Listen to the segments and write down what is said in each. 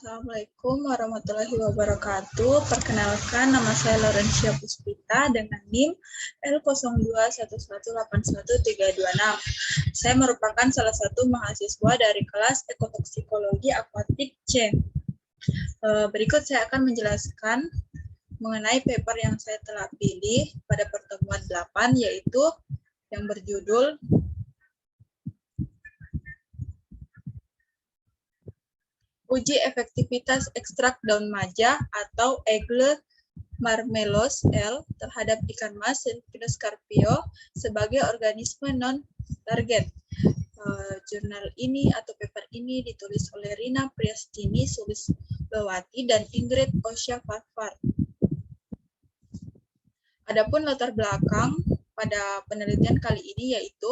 Assalamualaikum warahmatullahi wabarakatuh. Perkenalkan, nama saya Laurencia Puspita dengan NIM L0211813136. Saya merupakan salah satu mahasiswa dari kelas Ekotoksikologi Akuatik C. Berikut saya akan menjelaskan mengenai paper yang saya telah pilih pada pertemuan 8, yaitu yang berjudul Uji efektivitas ekstrak daun maja atau Egle marmelos L terhadap ikan mas Silvinus carpio sebagai organisme non-target. Jurnal ini atau paper ini ditulis oleh Rina Priastini Sulislawati dan Ingrid Osha Farfar. Adapun latar belakang pada penelitian kali ini yaitu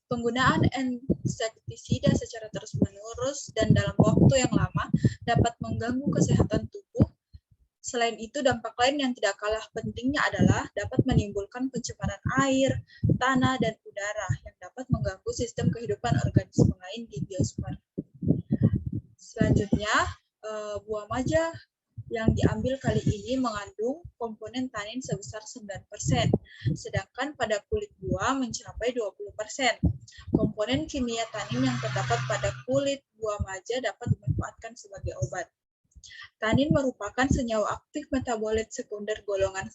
penggunaan insektisida secara terus-menerus dan dalam waktu yang lama dapat mengganggu kesehatan tubuh. Selain itu, dampak lain yang tidak kalah pentingnya adalah dapat menimbulkan pencemaran air, tanah, dan udara yang dapat mengganggu sistem kehidupan organisme lain di biosfer. Selanjutnya, buah maja yang diambil kali ini mengandung komponen tanin sebesar 9%, sedangkan pada kulit buah mencapai 20%. Komponen kimia tanin yang terdapat pada kulit buah maja dapat dimanfaatkan sebagai obat. Tanin merupakan senyawa aktif metabolit sekunder golongan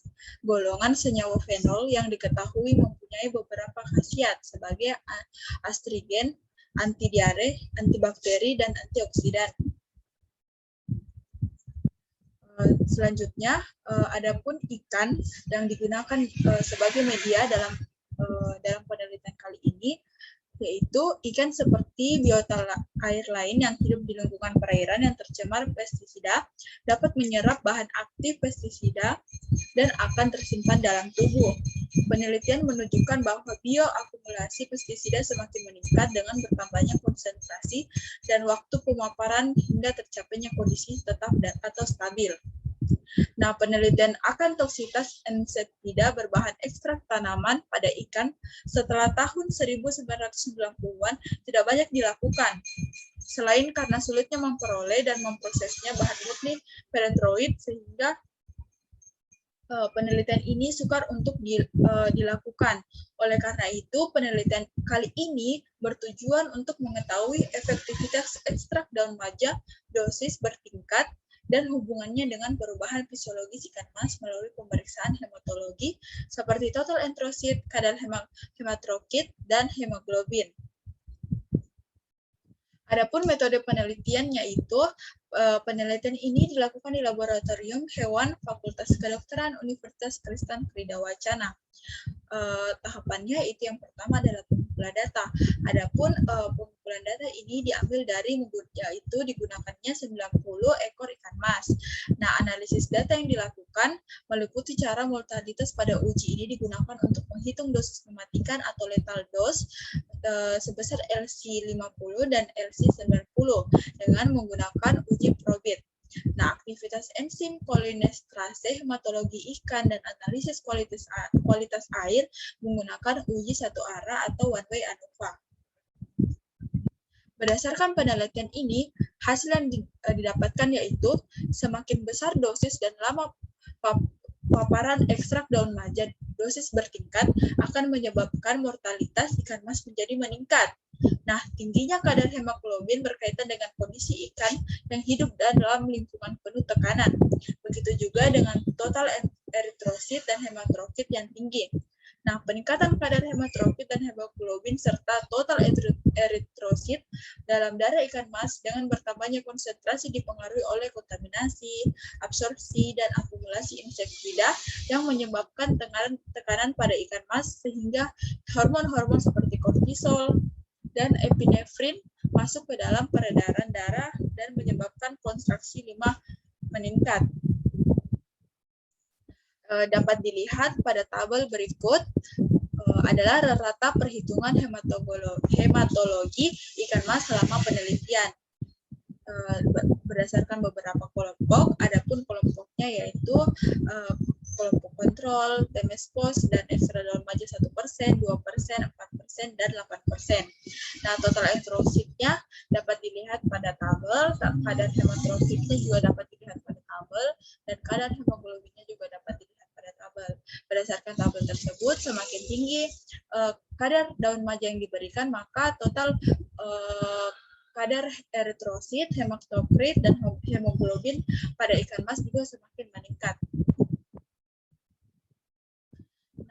senyawa fenol yang diketahui mempunyai beberapa khasiat sebagai astringen, antidiare, antibakteri, dan antioksidan. Selanjutnya, adapun ikan yang digunakan sebagai media dalam penelitian kali ini, yaitu ikan seperti biota air lain yang hidup di lingkungan perairan yang tercemar pestisida dapat menyerap bahan aktif pestisida dan akan tersimpan dalam tubuh. Penelitian menunjukkan bahwa bioakumulasi pestisida semakin meningkat dengan bertambahnya konsentrasi dan waktu pemaparan hingga tercapainya kondisi tetap atau stabil. Nah, penelitian akan toksitas insektisida berbahan ekstrak tanaman pada ikan setelah tahun 1990-an tidak banyak dilakukan. Selain karena sulitnya memperoleh dan memprosesnya bahan murni perentroid, sehingga penelitian ini sukar untuk dilakukan. Oleh karena itu, penelitian kali ini bertujuan untuk mengetahui efektivitas ekstrak daun maja, dosis bertingkat, dan hubungannya dengan perubahan fisiologis ikan mas melalui pemeriksaan hematologi seperti total enterosit, kadar hematrokit, dan hemoglobin. Adapun metode penelitian yaitu penelitian ini dilakukan di laboratorium hewan Fakultas Kedokteran Universitas Kristen Krida Wacana. Tahapannya itu yang pertama adalah pengumpulan data. Adapun pengumpulan data ini diambil dari yaitu digunakannya 90 ekor ikan mas. Nah, analisis data yang dilakukan meliputi cara mortalitas pada uji ini digunakan untuk menghitung dosis mematikan atau lethal dose sebesar LC50 dan LC90 dengan menggunakan uji probit. Nah, aktivitas enzim kolinesterase, hematologi ikan, dan analisis kualitas air menggunakan uji satu arah atau one way ANOVA. Berdasarkan penelitian ini, hasil yang didapatkan yaitu semakin besar dosis dan lama paparan ekstrak daun maja dosis bertingkat akan menyebabkan mortalitas ikan mas menjadi meningkat. Nah, tingginya kadar hemoglobin berkaitan dengan kondisi ikan yang hidup dalam lingkungan penuh tekanan. Begitu juga dengan total eritrosit dan hematrokit yang tinggi. Nah, peningkatan kadar hematrokit dan hemoglobin serta total eritrosit dalam darah ikan mas dengan bertambahnya konsentrasi dipengaruhi oleh kontaminasi, absorpsi, dan akumulasi insektisida yang menyebabkan tekanan pada ikan mas sehingga hormon-hormon seperti kortisol dan epinefrin masuk ke dalam peredaran darah dan menyebabkan kontraksi limak meningkat. Dapat dilihat pada tabel berikut adalah rata perhitungan hematologi ikan mas selama penelitian berdasarkan beberapa kelompok. Adapun kelompoknya yaitu kelompok kontrol, temespos, dan ekstra daun maja 1%, 2%, 4%, dan 8%. Nah, total eritrositnya dapat dilihat pada tabel, kadar hemotrofitnya juga dapat dilihat pada tabel, dan kadar hemoglobinnya juga dapat dilihat pada tabel. Berdasarkan tabel tersebut, semakin tinggi kadar daun maja yang diberikan, maka total kadar eritrosit, hematokrit, dan hemoglobin pada ikan mas juga semakin meningkat.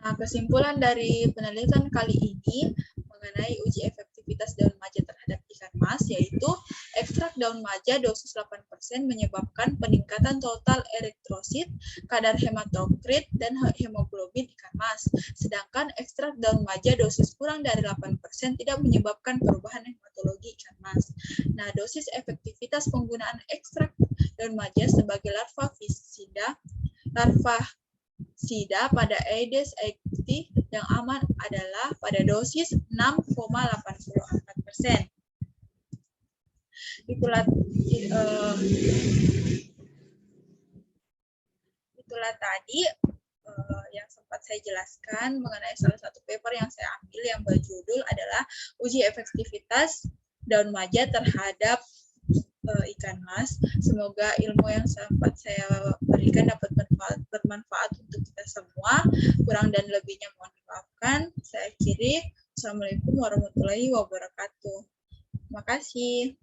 Nah, kesimpulan dari penelitian kali ini mengenai uji efektivitas daun maja terhadap ikan mas, yaitu ekstrak daun maja dosis 8% menyebabkan peningkatan total eritrosit, kadar hematokrit, dan hemoglobin ikan mas. Sedangkan ekstrak daun maja dosis kurang dari 8% tidak menyebabkan perubahan hematologi ikan mas. Nah, dosis efektivitas penggunaan ekstrak daun maja sebagai larva pada Aedes aegypti yang aman adalah pada dosis 6,84%. Itulah tadi yang sempat saya jelaskan mengenai salah satu paper yang saya ambil yang berjudul adalah uji efektivitas daun maja terhadap ikan mas. Semoga ilmu yang sempat saya berikan dapat bermanfaat untuk kita semua. Kurang dan lebihnya mohon dimaafkan. Saya akhiri. Assalamualaikum warahmatullahi wabarakatuh. Terima kasih.